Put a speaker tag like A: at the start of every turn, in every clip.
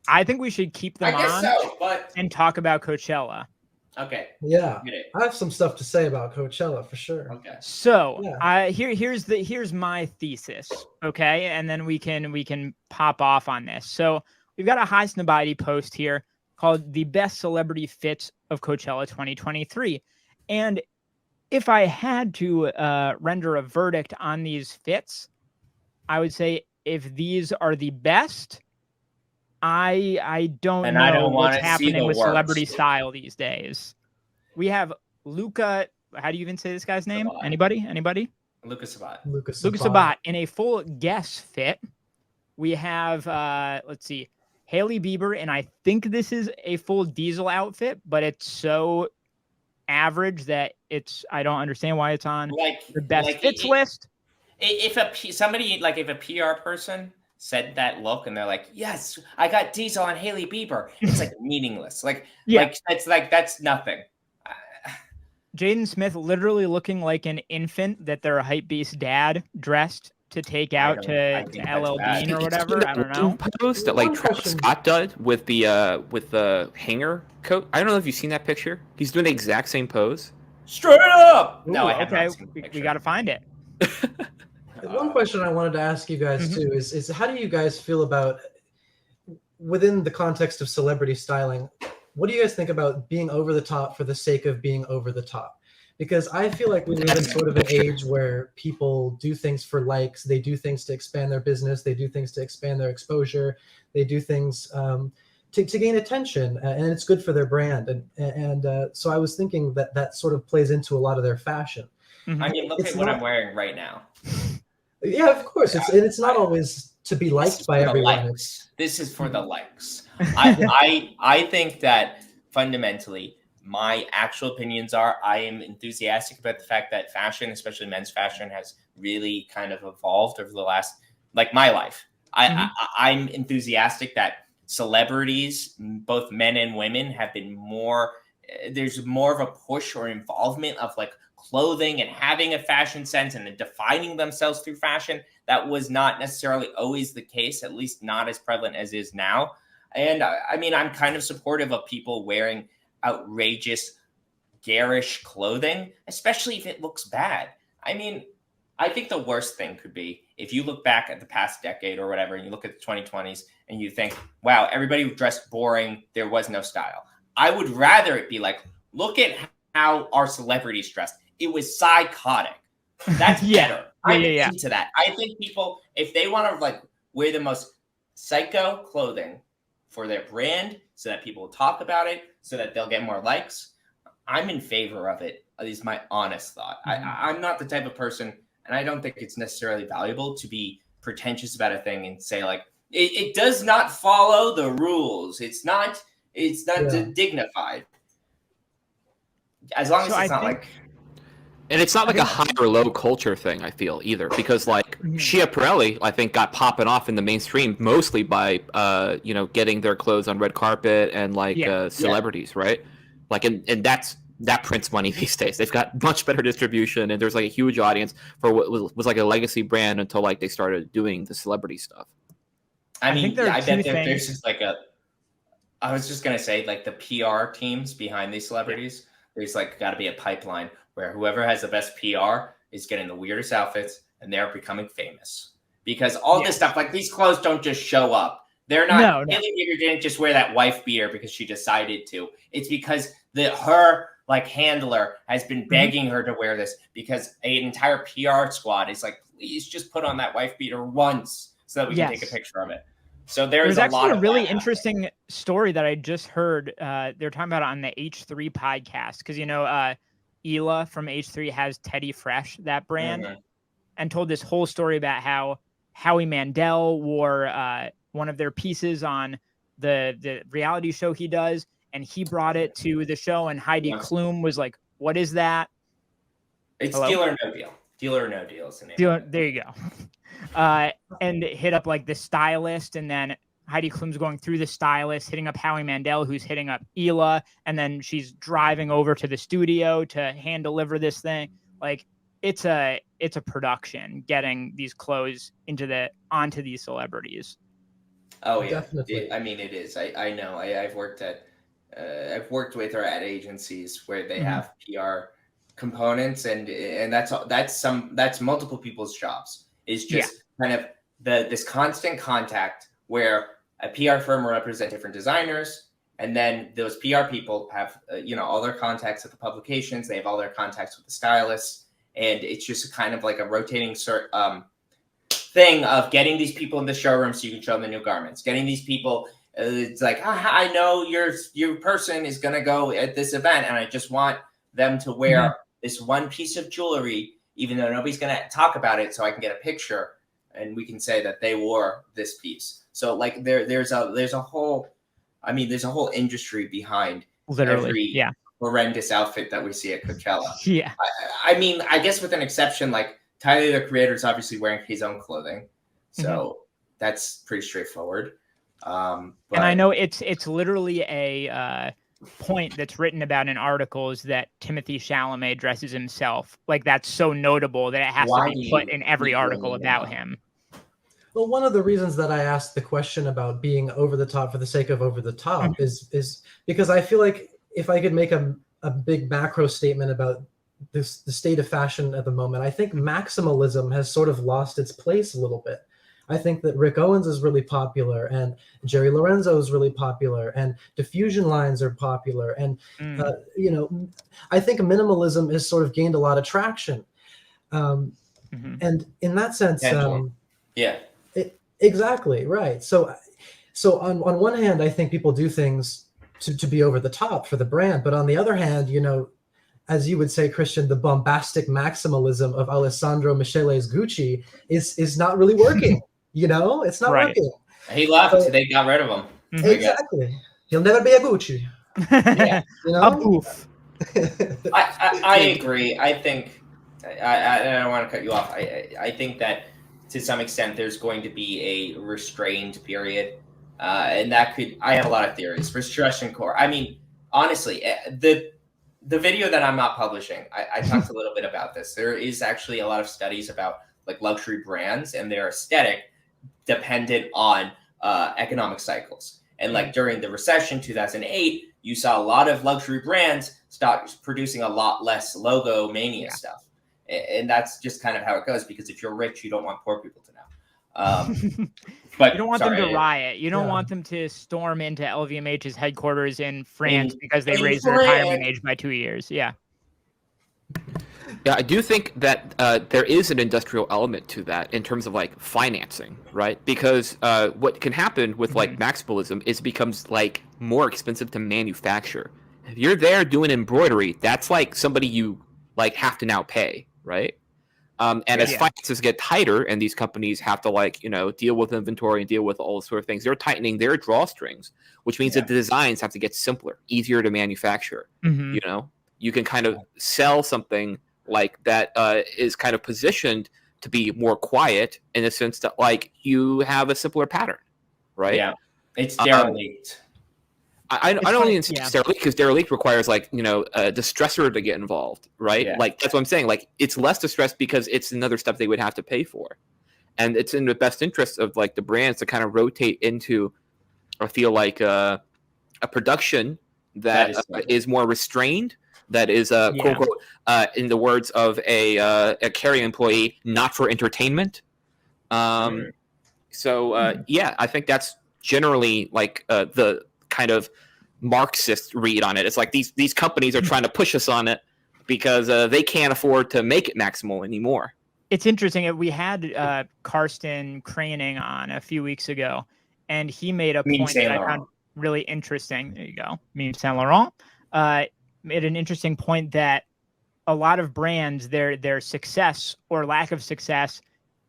A: I think we should keep them
B: I guess
A: on
B: so, but
A: and talk about Coachella.
B: okay.
C: Yeah,
B: Get it.
C: I have some stuff to say about Coachella for sure.
B: Okay.
A: So
C: Yeah.
A: here's my thesis, okay, and then we can pop off on this. So we've got a High Snobiety post here called "The Best Celebrity Fits of Coachella 2023," and if I had to render a verdict on these fits, I would say if these are the best, I don't
B: And I
A: know
B: don't
A: what's
B: want to see
A: happening
B: the
A: with celebrity
B: worst.
A: style these days. We have Luca. How do you even say this guy's name?
B: Sabat.
A: Anybody?
B: Lucas Sabat.
C: Lucas
A: Lucas Sabat in a full guess fit. We have let's see, Hailey Bieber, and I think this is a full Diesel outfit, but it's so average that I don't understand why it's on the best fits list.
B: If a PR person said that look and they're like, yes, I got Diesel on Hailey Bieber, it's like meaningless. That's nothing.
A: Jaden Smith literally looking like an infant that their hypebeast dad dressed to take out to LL Bean or whatever. I don't know.
D: Post that like Travis Scott did with the hanger coat. I don't know if you've seen that picture. He's doing the exact same pose.
B: Straight up.
A: Ooh,
B: no, I haven't.
A: Okay, we got to find it.
C: One question I wanted to ask you guys too is how do you guys feel about, within the context of celebrity styling, what do you guys think about being over the top for the sake of being over the top? Because I feel like we live in sort of an age where people do things for likes, they do things to expand their business, they do things to expand their exposure, they do things to gain attention, and it's good for their brand. And so I was thinking that sort of plays into a lot of their fashion.
B: I mean, look at what I'm wearing right now.
C: Yeah, of course. It's not always to be liked by everyone.
B: This is for the likes. I think that fundamentally, my actual opinions are I am enthusiastic about the fact that fashion, especially men's fashion, has really kind of evolved over the last, like my life. I'm enthusiastic that celebrities, both men and women, have been more, there's more of a push or involvement of like clothing and having a fashion sense and defining themselves through fashion. That was not necessarily always the case, at least not as prevalent as is now. And I mean, I'm kind of supportive of people wearing outrageous, garish clothing, especially if it looks bad. I mean, I think the worst thing could be if you look back at the past decade or whatever, and you look at the 2020s and you think, wow, everybody dressed boring. There was no style. I would rather it be like, look at how our celebrities dressed. It was psychotic. That's better. I'm into that. I think people, if they want to like wear the most psycho clothing for their brand so that people will talk about it, so that they'll get more likes, I'm in favor of it. Is my honest thought. I'm not the type of person, and I don't think it's necessarily valuable to be pretentious about a thing and say like, it does not follow the rules. It's not dignified. As long as it's not like...
D: And it's not like a high or low culture thing, I feel, either. Because, like, Shia Pirelli, I think, got popping off in the mainstream mostly by, getting their clothes on red carpet and, like, celebrities, right? Like, and that prints money these days. They've got much better distribution, and there's, like, a huge audience for what was like, a legacy brand until, like, they started doing the celebrity stuff.
B: I mean, I bet there's just, like, I was just going to say, like, the PR teams behind these celebrities, there's, like, got to be a pipeline where whoever has the best PR is getting the weirdest outfits and they're becoming famous. Because all this stuff, like these clothes don't just show up. They're not, Hailey Bieber didn't just wear that wife beater because she decided to. It's because her like handler has been begging her to wear this because an entire PR squad is like, please just put on that wife beater once so that we can take a picture of it. So there's
A: actually a really interesting story that I just heard. They're talking about it on the H3 podcast because, Ela from H3 has Teddy Fresh, that brand, and told this whole story about how Howie Mandel wore one of their pieces on the reality show he does, and he brought it to the show, and Heidi Klum was like, "What is that?"
B: It's Deal or No Deal. Deal or No Deal is the name.
A: There you go. And hit up like the stylist, and then Heidi Klum's going through the stylist, hitting up Howie Mandel, who's hitting up Ela, and then she's driving over to the studio to hand deliver this thing. Like it's a production getting these clothes onto these celebrities.
B: Oh yeah,
C: Definitely.
B: I mean, it is. I know. I've worked with or at agencies where they
A: Mhm.
B: have PR components, and that's multiple people's jobs. It's
A: Yeah.
B: just kind of this constant contact where a PR firm will represent different designers, and then those PR people have all their contacts at the publications. They have all their contacts with the stylists, and it's just kind of like a rotating thing of getting these people in the showroom so you can show them the new garments. Getting these people, it's like, I know your person is gonna go at this event, and I just want them to wear this one piece of jewelry, even though nobody's gonna talk about it, so I can get a picture and we can say that they wore this piece. So like there's a whole, there's a whole industry behind
A: Literally.
B: every
A: Yeah.
B: horrendous outfit that we see at Coachella.
A: Yeah.
B: I guess with an exception, like Tyler, the creator, is obviously wearing his own clothing, so that's pretty straightforward.
A: And I know it's literally a point that's written about in articles that Timothy Chalamet dresses himself. Like that's so notable that it has to be put in every article about him.
C: Well, one of the reasons that I asked the question about being over the top for the sake of over the top is because I feel like if I could make a big macro statement about the state of fashion at the moment, I think maximalism has sort of lost its place a little bit. I think that Rick Owens is really popular, and Jerry Lorenzo is really popular, and diffusion lines are popular, and I think minimalism has sort of gained a lot of traction, and in that sense, exactly right. So on one hand, I think people do things to be over the top for the brand, but on the other hand, as you would say, Christian, the bombastic maximalism of Alessandro Michele's Gucci is not really working. It's not working.
B: He left. So, they got rid of him.
C: Exactly. He'll never be a Gucci.
B: Yeah.
A: A boof.
B: I agree. I think I don't want to cut you off. I think that to some extent there's going to be a restrained period, and that could. I have a lot of theories for stretch and core. I mean, honestly, the video that I'm not publishing, I talked a little bit about this. There is actually a lot of studies about like luxury brands and their aesthetic dependent on economic cycles. And like during the recession, 2008, you saw a lot of luxury brands start producing a lot less logo mania stuff. And that's just kind of how it goes, because if you're rich, you don't want poor people to know. But
A: you don't want them to riot. You don't want them to storm into LVMH's headquarters in France because they raised their retirement age by 2 years. Yeah.
D: Yeah, I do think that there is an industrial element to that in terms of like financing, right? Because what can happen with like maximalism is it becomes like more expensive to manufacture. If you're there doing embroidery, that's like somebody you like have to now pay, right? And as finances get tighter and these companies have to like, deal with inventory and deal with all those sort of things, they're tightening their drawstrings, which means that the designs have to get simpler, easier to manufacture. You can kind of sell something like that is kind of positioned to be more quiet in the sense that like you have a simpler pattern, right?
B: Yeah, it's derelict.
D: I don't even say derelict, because derelict requires like a distressor to get involved, right?
B: Yeah.
D: Like that's what I'm saying. Like it's less distressed because it's another step they would have to pay for, and it's in the best interest of like the brands to kind of rotate into, I feel like a production that is more restrained. That is quote unquote, in the words of a Carrie employee, not for entertainment. So I think that's generally like the kind of Marxist read on it. It's like these companies are trying to push us on it because they can't afford to make it maximal anymore.
A: It's interesting. We had Karsten Craning on a few weeks ago, and he made a point that I found really interesting. There you go. Meme Saint Laurent. Made an interesting point that a lot of brands, their success or lack of success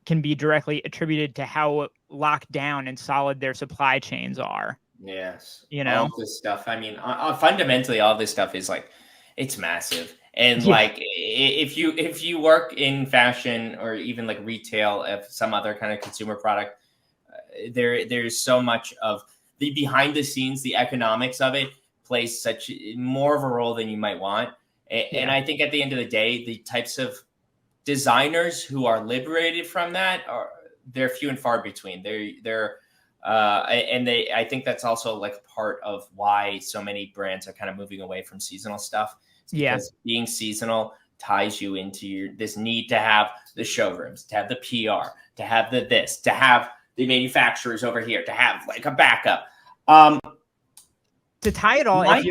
A: can be directly attributed to how locked down and solid their supply chains are.
B: Yes. All this stuff. Fundamentally, all this stuff is like, it's massive. And like, if you work in fashion or even like retail of some other kind of consumer product, there's so much of the behind the scenes, the economics of it plays such more of a role than you might want. And I think at the end of the day, the types of designers who are liberated from that they're few and far between. They're I think that's also like part of why so many brands are kind of moving away from seasonal stuff. It's because being seasonal ties you into this need to have the showrooms, to have the PR, to have the this, to have the manufacturers over here, to have like a backup.
A: To tie it all,
B: tie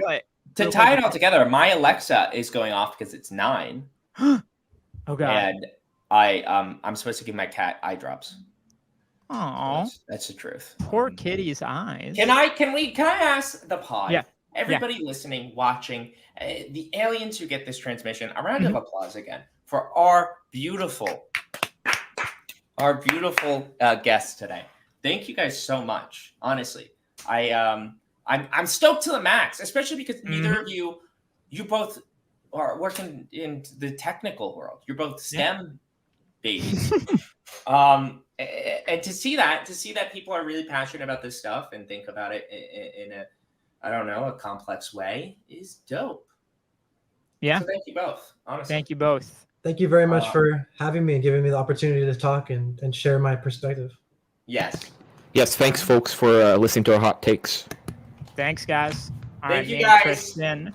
B: it all together, my Alexa is going off because it's 9.
A: Oh God!
B: And I'm supposed to give my cat eye drops.
A: Oh,
B: that's the truth.
A: Poor kitty's eyes.
B: Can I ask the pod?
A: Yeah.
B: Everybody listening, watching, the aliens who get this transmission, a round of applause again for our beautiful guests today. Thank you guys so much. Honestly, I'm stoked to the max, especially because neither of you both are working in the technical world. You're both STEM babies. And to see that people are really passionate about this stuff and think about it in a, I don't know, a complex way is dope.
A: Yeah.
B: So thank you both. Honestly.
A: Thank you both.
C: Thank you very much for having me and giving me the opportunity to talk and share my perspective.
B: Yes.
D: Yes. Thanks, folks, for listening to our hot takes.
A: Thanks, guys.
B: Thank you, guys.
A: Tristan.